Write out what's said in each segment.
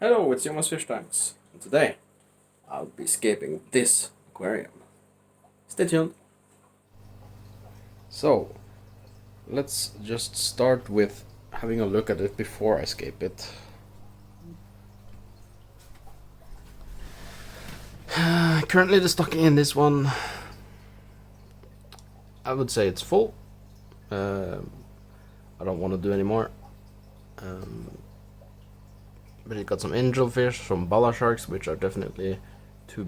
Hello, it's Jonas Fish Tanks, and today I'll be scaping this aquarium. Stay tuned. So, let's just start with having a look at it before I scape it. Currently the stocking in this one, I would say it's full. I don't want to do any more. But it got some angelfish, some bala sharks, which are definitely too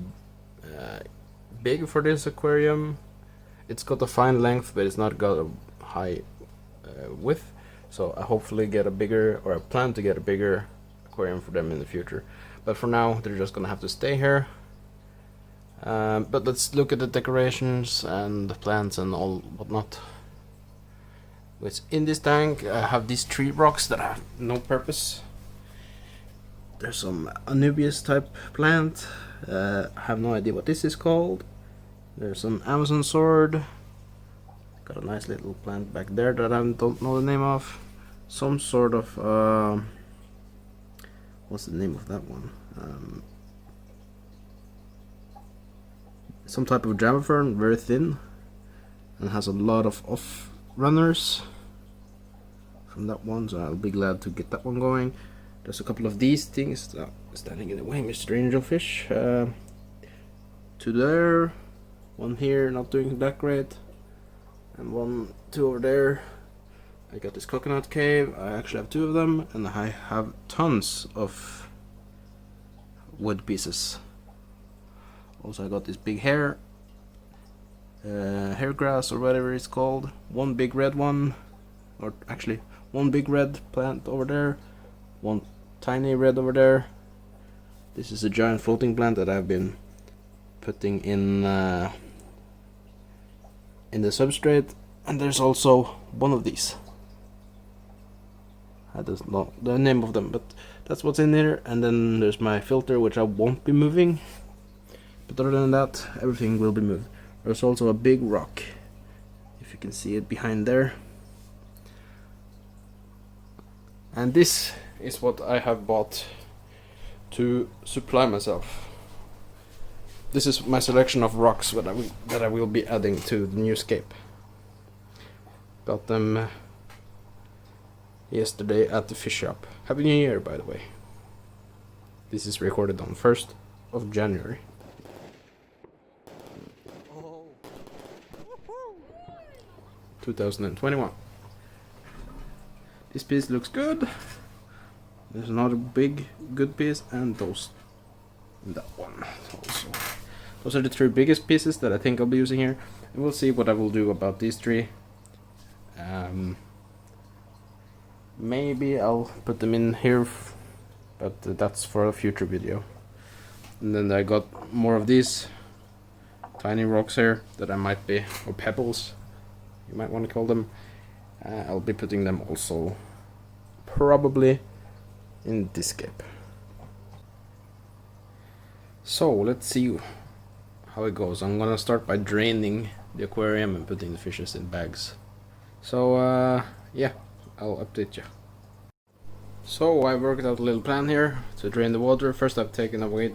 big for this aquarium. It's got a fine length, but it's not got a high width. So I hopefully get a bigger, or I plan to get a bigger aquarium for them in the future. But for now, they're just gonna have to stay here. But let's look at the decorations and the plants and all whatnot. What's in this tank? I have these tree rocks that have no purpose. There's some Anubias type plant. I have no idea what this is called. There's some Amazon sword. Got a nice little plant back there that I don't know the name of. Some sort of what's the name of that one? Some type of java fern, very thin, and has a lot of off runners from that one. So I'll be glad to get that one going. There's a couple of these things standing in the way, Mr. Angelfish. Two there, one here, not doing that great, and two over there. I got this coconut cave. I actually have two of them, and I have tons of wood pieces. Also, I got this big hair grass or whatever it's called. One big red one, or actually one big red plant over there. One tiny red over there. This is a giant floating plant that I've been putting in the substrate, and there's also one of these. I don't know the name of them, but that's what's in there. And then there's my filter, which I won't be moving, but other than that, everything will be moved. There's also a big rock, if you can see it behind there. And this is what I have bought to supply myself. This is my selection of rocks that I will be adding to the new scape. Got them yesterday at the fish shop. Happy New Year, by the way. This is recorded on 1st of January. 2021. This piece looks good. There's another big good piece, and that one also. Those are the three biggest pieces that I think I'll be using here, and we'll see what I will do about these three. Maybe I'll put them in here, but that's for a future video. And then I got more of these tiny rocks here that I might be, or pebbles, you might want to call them. I'll be putting them also probably in this scape. So let's see how it goes. I'm gonna start by draining the aquarium and putting the fishes in bags. So yeah, I'll update you. So I worked out a little plan here to drain the water. First I've taken away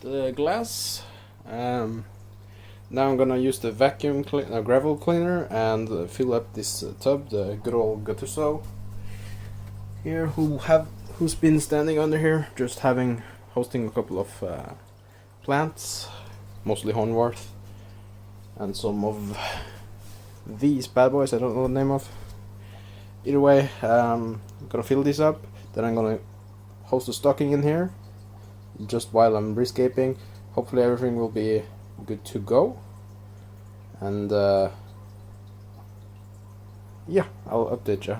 the glass. Now I'm gonna use the vacuum gravel cleaner and fill up this tub, the good old Gattuso here, who's been standing under here, just hosting a couple of plants, mostly hornworth, and some of these bad boys I don't know the name of. Either way, I'm gonna fill this up, then I'm gonna host a stocking in here just while I'm rescaping. Hopefully everything will be good to go, and yeah, I'll update you.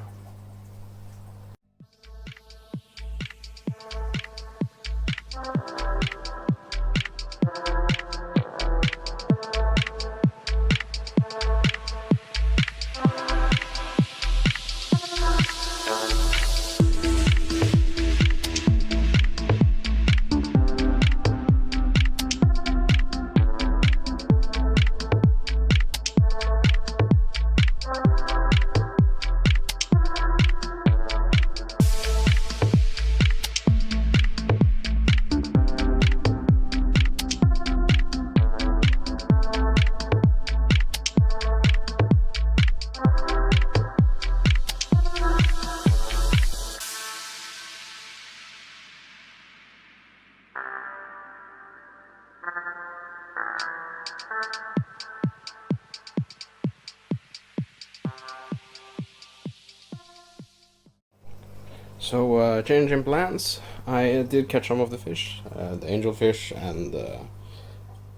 So changing plans. I did catch some of the fish, the angelfish and the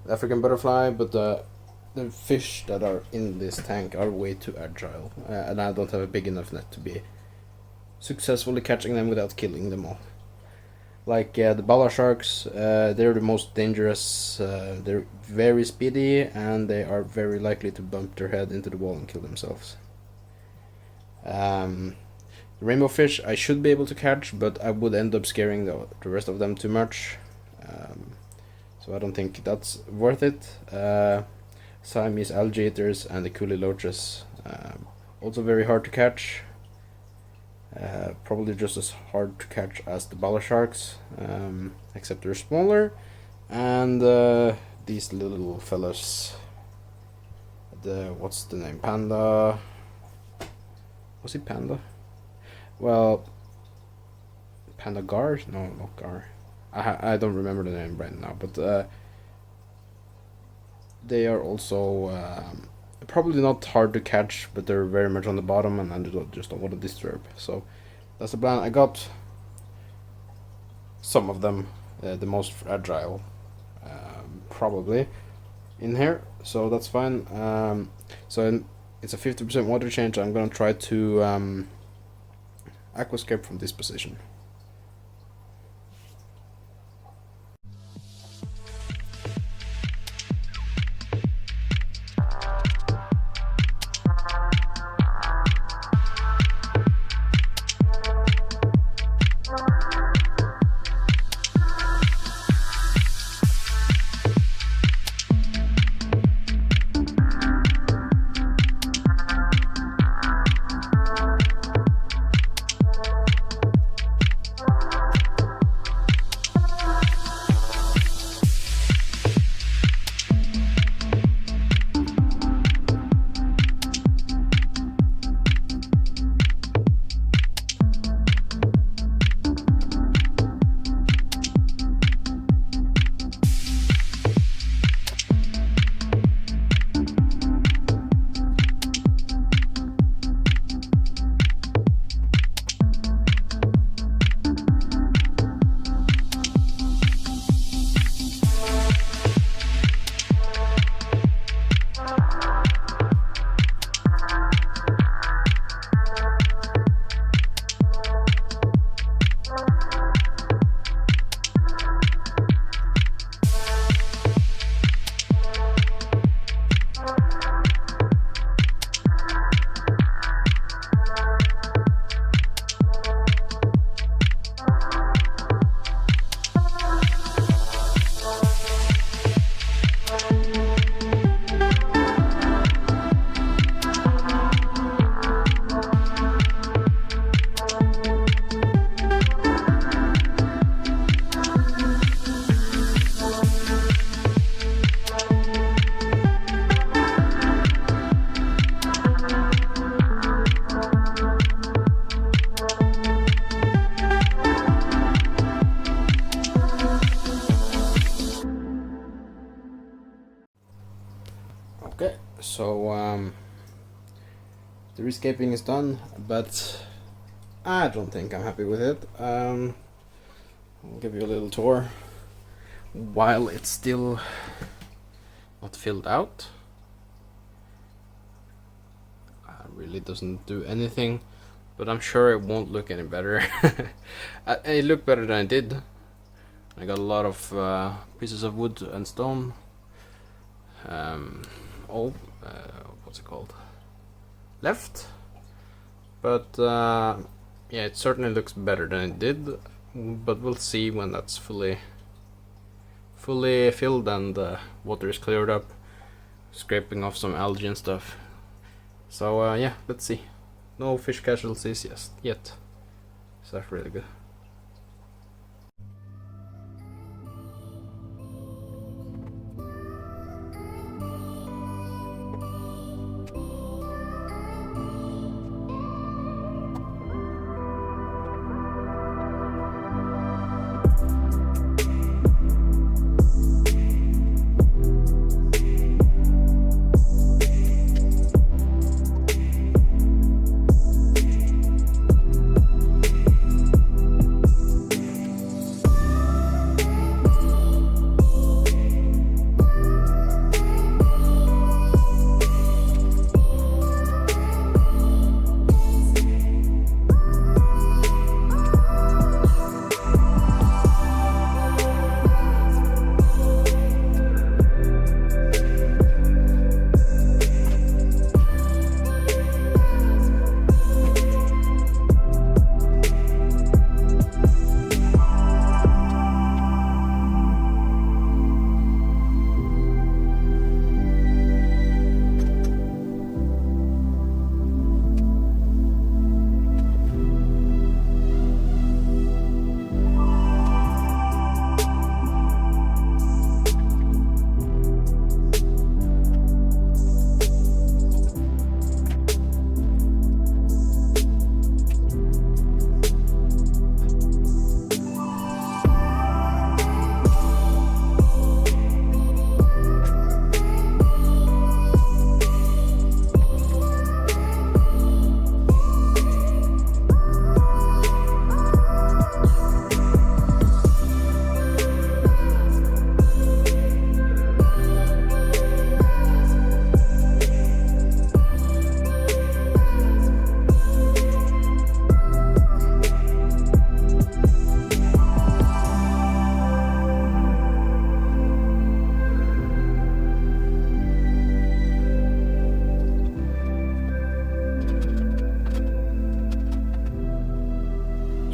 African butterfly, but the fish that are in this tank are way too agile, and I don't have a big enough net to be successfully catching them without killing them all. Like the bala sharks, they're the most dangerous. They're very speedy, and they are very likely to bump their head into the wall and kill themselves. The rainbow fish I should be able to catch, but I would end up scaring the rest of them too much. So I don't think that's worth it. Siamese alligators and the coolie loaches, also very hard to catch. Probably just as hard to catch as the bala sharks, except they're smaller. And these little fellas, what's the name? Panda. Was it panda? Well, panda gar? No, not gar. I don't remember the name right now, but they are also probably not hard to catch, but they're very much on the bottom, and I just don't want to disturb. So that's the plan. I got some of them, the most fragile, probably, in here, so that's fine. So it's a 50% water change. I'm gonna try to aquascape from this position. Okay, so the rescaping is done, but I don't think I'm happy with it. I'll give you a little tour while it's still not filled out. Really doesn't do anything, but I'm sure it won't look any better. It looked better than it did. I got a lot of pieces of wood and stone. What's it called? Left, but yeah, it certainly looks better than it did. But we'll see when that's fully filled and the water is cleared up, scraping off some algae and stuff. So yeah, let's see. No fish casualties yet. So that's really good.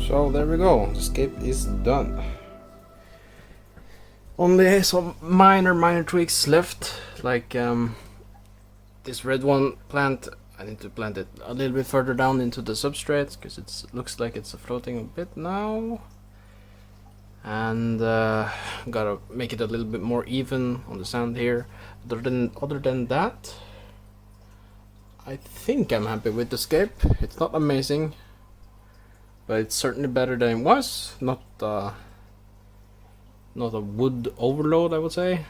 So there we go, the scape is done. Only some minor tweaks left, like this red one plant. I need to plant it a little bit further down into the substrate because it looks like it's floating a bit now, and gotta make it a little bit more even on the sand here. Other than that, I think I'm happy with the scape. It's not amazing, but it's certainly better than it was. Not a wood overload, I would say,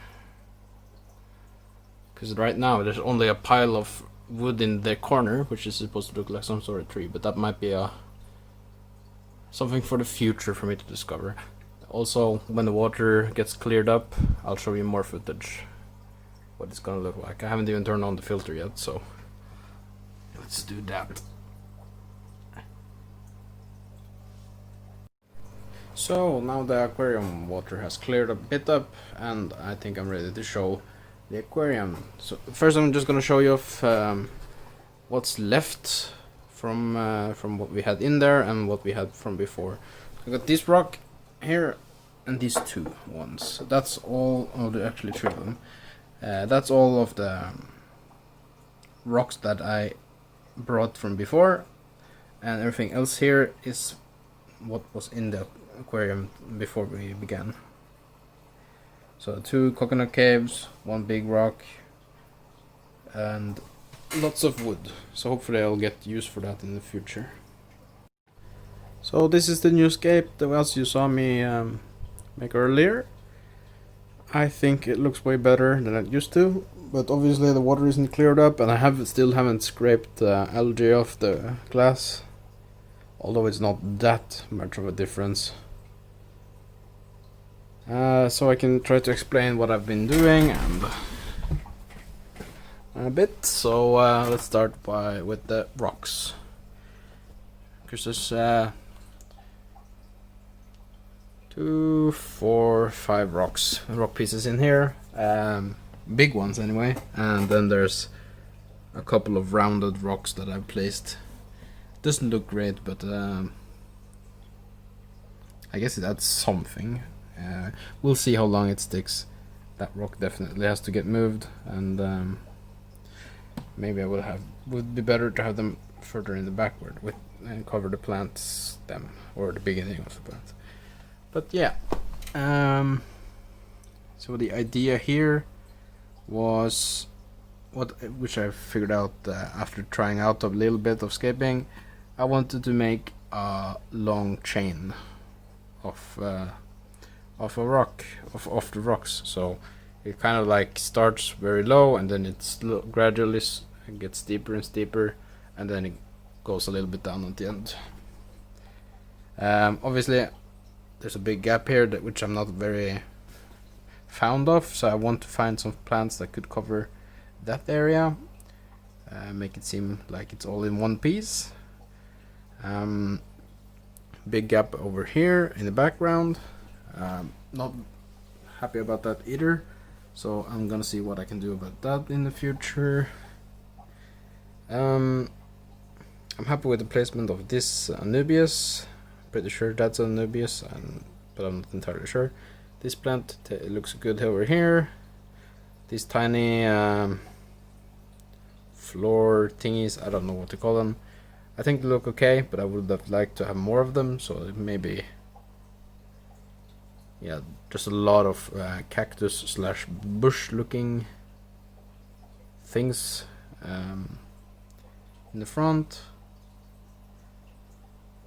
because right now there's only a pile of wood in the corner, which is supposed to look like some sort of tree, but that might be something for the future for me to discover. Also, when the water gets cleared up, I'll show you more footage what it's gonna look like. I haven't even turned on the filter yet, so let's do that. So now the aquarium water has cleared a bit up, and I think I'm ready to show the aquarium. So first I'm just gonna show you off what's left from what we had in there and what we had from before. I got this rock here and these two ones. That's all of the, actually three of them. That's all of the rocks that I brought from before, and everything else here is what was in the aquarium before we began. So 2 coconut caves, 1 big rock, and lots of wood. So hopefully I'll get use for that in the future. So this is the new scape that as you saw me make earlier. I think it looks way better than it used to, but obviously the water isn't cleared up, and I still haven't scraped algae off the glass, although it's not that much of a difference. So I can try to explain what I've been doing and a bit. So let's start with the rocks, because there's 2, 4, 5 rock pieces in here, big ones anyway, and then there's a couple of rounded rocks that I've placed. Doesn't look great, but I guess it adds something. We'll see how long it sticks. That rock definitely has to get moved, and maybe would be better to have them further in the backward and cover the plant stem or the beginning of the plant. But yeah, so the idea here was which I figured out after trying out a little bit of scaping. I wanted to make a long chain of a rock, of the rocks. So it kind of like starts very low, and then it's gradually gets steeper and steeper, and then it goes a little bit down at the end. Obviously there's a big gap here which I'm not very fond of, so I want to find some plants that could cover that area, make it seem like it's all in one piece. Big gap over here in the background. Not happy about that either, so I'm gonna see what I can do about that in the future. I'm happy with the placement of this Anubias. Pretty sure that's Anubias, but I'm not entirely sure. This plant it looks good over here. These tiny floor thingies, I don't know what to call them. I think they look okay, but I would have liked to have more of them, so maybe, yeah, just a lot of cactus slash bush looking things in the front.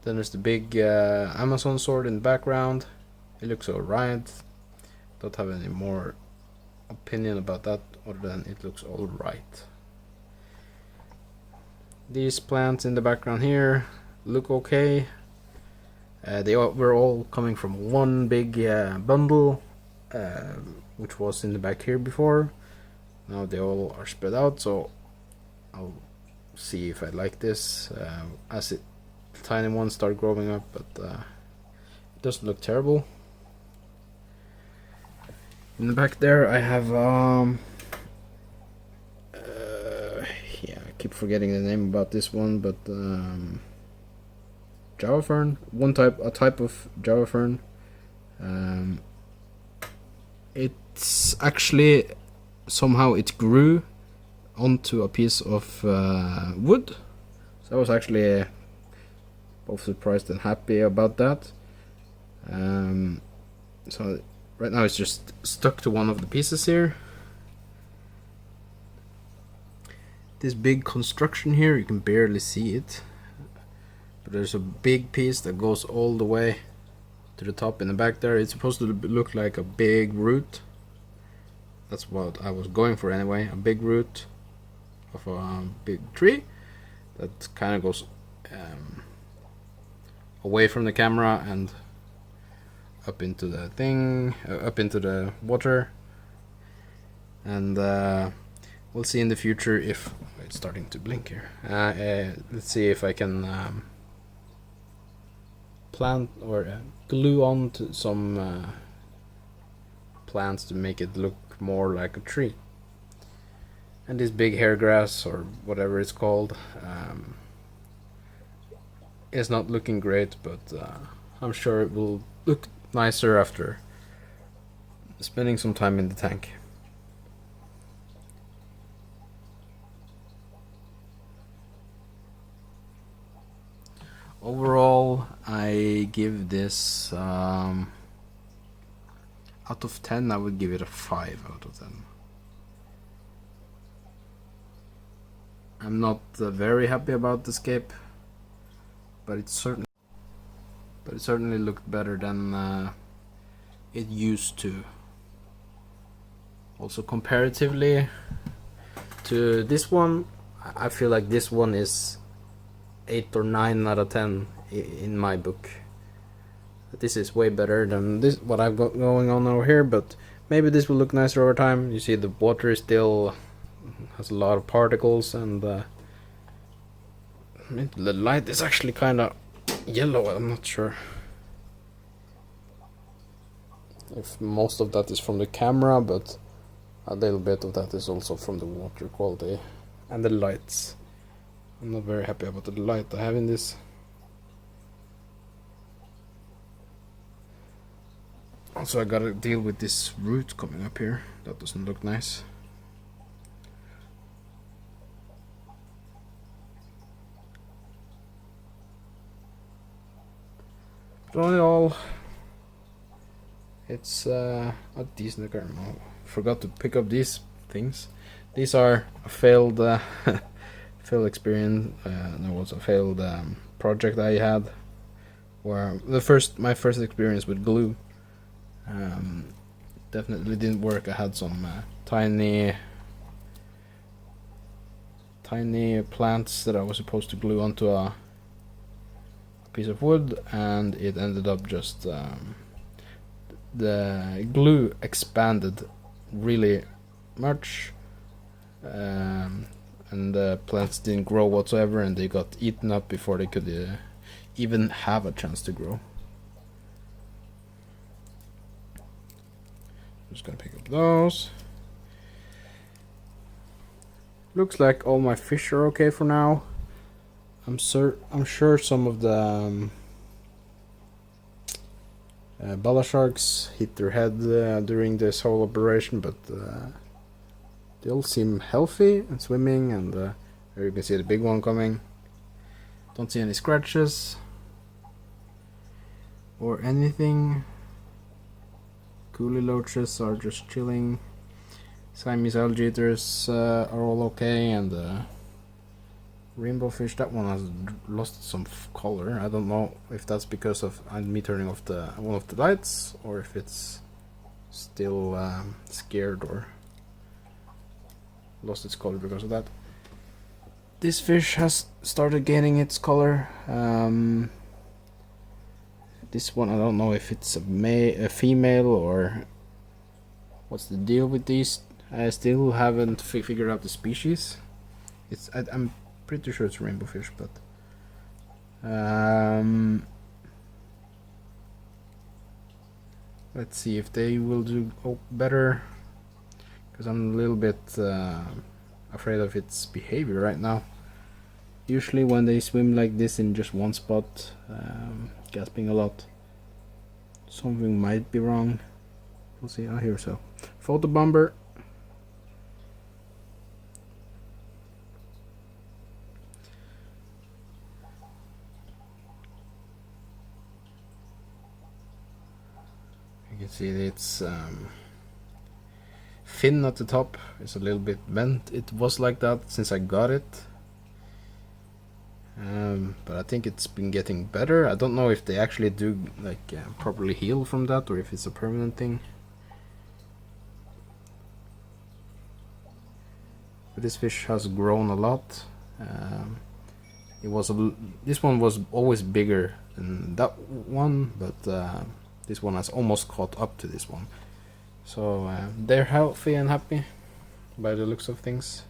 Then there's the big Amazon sword in the background. It looks alright. Don't have any more opinion about that other than it looks alright. These plants in the background here look okay. They were all coming from one big bundle, which was in the back here before. Now they all are spread out, so I'll see if I like this as the tiny ones start growing up, but it doesn't look terrible. In the back there I have yeah, I keep forgetting the name about this one, but Java fern, a type of Java fern. It's actually somehow it grew onto a piece of wood. So I was actually both surprised and happy about that. So right now it's just stuck to one of the pieces here. This big construction here, you can barely see it, but there's a big piece that goes all the way to the top in the back there. It's supposed to look like a big root. That's what I was going for anyway, a big root of a big tree that kind of goes away from the camera and up into the thing, up into the water. And we'll see in the future if it's starting to blink here. Let's see if I can plant or glue on to some plants to make it look more like a tree. And this big hair grass, or whatever it's called, is not looking great, but I'm sure it will look nicer after spending some time in the tank. Overall, I give this out of 10. I would give it a 5 out of 10. I'm not very happy about the scape, but it certainly looked better than it used to. Also, comparatively to this one, I feel like this one is 8 or 9 out of 10 in my book. This is way better than this what I've got going on over here, but maybe this will look nicer over time. You see the water is still has a lot of particles, and the light is actually kind of yellow. I'm not sure if most of that is from the camera, but a little bit of that is also from the water quality and the lights. I'm not very happy about the light I have in this. Also, I gotta deal with this root coming up here. That doesn't look nice. But all in all, it's a decent aquarium. I forgot to pick up these things. These are a failed failed experience. There was a failed project I had, where my first experience with glue definitely didn't work. I had some tiny plants that I was supposed to glue onto a piece of wood, and it ended up just the glue expanded really much, and the plants didn't grow whatsoever, and they got eaten up before they could even have a chance to grow. Just gonna pick up those. Looks like all my fish are okay for now. I'm sure some of the bala sharks hit their head during this whole operation, but they all seem healthy and swimming, and there you can see the big one coming. Don't see any scratches or anything. Coolie loaches are just chilling. Siamese algae eaters are all okay, and rainbow fish, that one has lost some color. I don't know if that's because of me turning off one of the lights, or if it's still scared or lost its color because of that. This fish has started gaining its color. This one, I don't know if it's a female or what's the deal with these. I still haven't figured out the species. I'm pretty sure it's rainbow fish, but let's see if they will do better, because I'm a little bit afraid of its behavior right now. Usually when they swim like this in just one spot, gasping a lot, something might be wrong. We'll see. Oh, here so. Photo bomber. You can see it's fin at the top is a little bit bent. It was like that since I got it. But I think it's been getting better. I don't know if they actually do like properly heal from that or if it's a permanent thing. But this fish has grown a lot. This one was always bigger than that one, but this one has almost caught up to this one. So they're healthy and happy by the looks of things.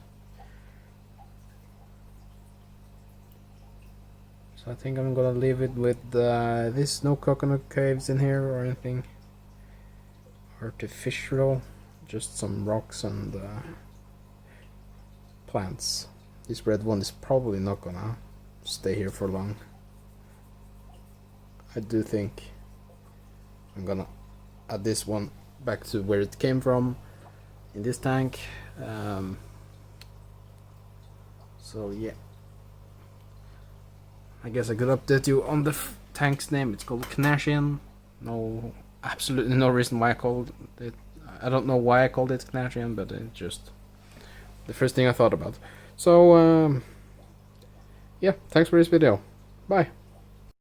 So I think I'm gonna leave it with this. No coconut caves in here or anything artificial, just some rocks and plants. This red one is probably not gonna stay here for long. I do think I'm gonna add this one back to where it came from in this tank. So yeah, I guess I could update you on the tank's name. It's called Knashian. No, absolutely no reason why I called it. I don't know why I called it Knashian, but it's just the first thing I thought about. So yeah, thanks for this video. Bye.